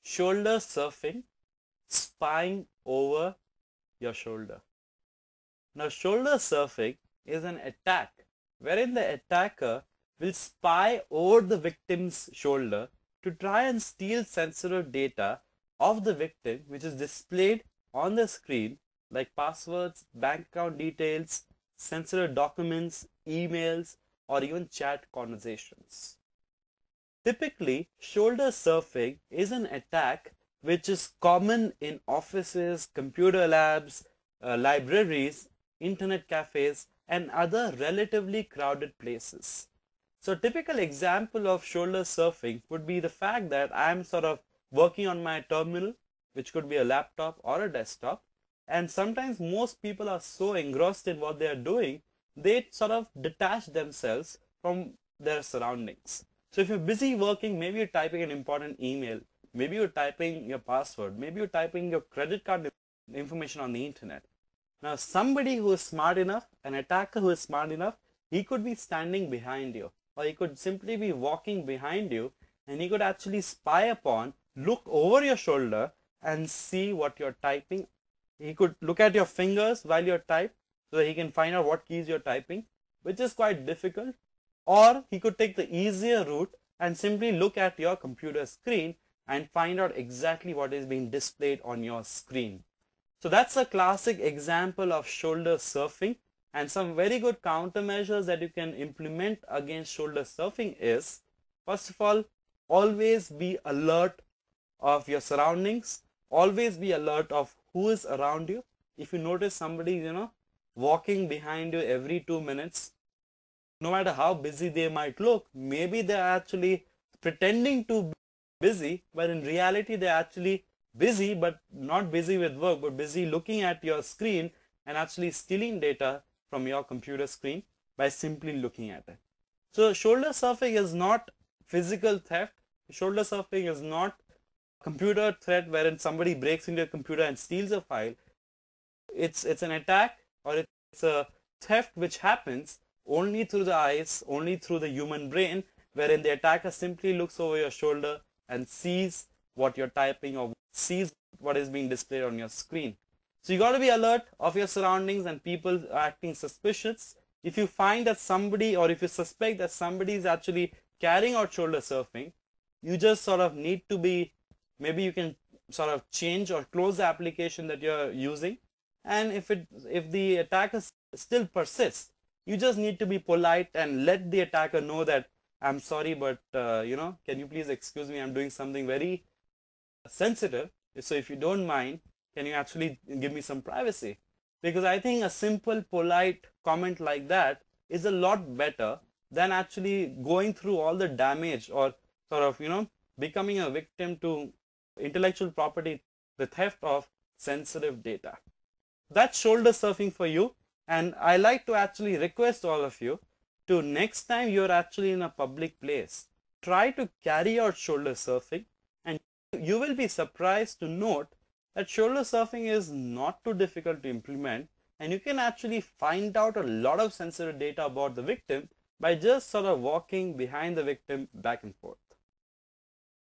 shoulder surfing, spying over your shoulder. Now, shoulder surfing is an attack wherein the attacker will spy over the victim's shoulder to try and steal sensitive data of the victim, which is displayed on the screen, like passwords, bank account details, sensitive documents, emails, or even chat conversations. Typically, shoulder surfing is an attack which is common in offices, computer labs, libraries, internet cafes, and other relatively crowded places. So a typical example of shoulder surfing would be the fact that I'm sort of working on my terminal, which could be a laptop or a desktop, and sometimes most people are so engrossed in what they are doing, they sort of detach themselves from their surroundings. So if you're busy working, maybe you're typing an important email, maybe you're typing your password, maybe you're typing your credit card information on the internet. Now, somebody who is smart enough, an attacker who is smart enough, he could be standing behind you, or he could simply be walking behind you, and he could actually spy upon, look over your shoulder and see what you're typing. He could look at your fingers while you're typing so that he can find out what keys you're typing, which is quite difficult. Or he could take the easier route and simply look at your computer screen and find out exactly what is being displayed on your screen. So that's a classic example of shoulder surfing, and some very good countermeasures that you can implement against shoulder surfing is, first of all, always be alert of your surroundings, always be alert of who is around you. If you notice somebody, walking behind you every 2 minutes, no matter how busy they might look, maybe they're actually pretending to be busy, but in reality they're actually busy, but not busy with work, but busy looking at your screen and actually stealing data from your computer screen by simply looking at it. So shoulder surfing is not physical theft. Shoulder surfing is not computer threat wherein somebody breaks into your computer and steals a file. It's an attack, or it's a theft which happens only through the eyes, only through the human brain, wherein the attacker simply looks over your shoulder and sees what you're typing or sees what is being displayed on your screen. So you got to be alert of your surroundings and people acting suspicious. If you find that somebody, or if you suspect that somebody is actually carrying out shoulder surfing, you just sort of need to be, maybe you can sort of change or close the application that you're using. And if the attacker still persists, you just need to be polite and let the attacker know that, I'm sorry, but can you please excuse me? I'm doing something very sensitive. So if you don't mind, can you actually give me some privacy? Because I think a simple, polite comment like that is a lot better than actually going through all the damage or sort of, becoming a victim to intellectual property, the theft of sensitive data. That's shoulder surfing for you. And I like to actually request all of you to, next time you're actually in a public place, try to carry out shoulder surfing, and you will be surprised to note that shoulder surfing is not too difficult to implement, and you can actually find out a lot of sensitive data about the victim by just sort of walking behind the victim back and forth.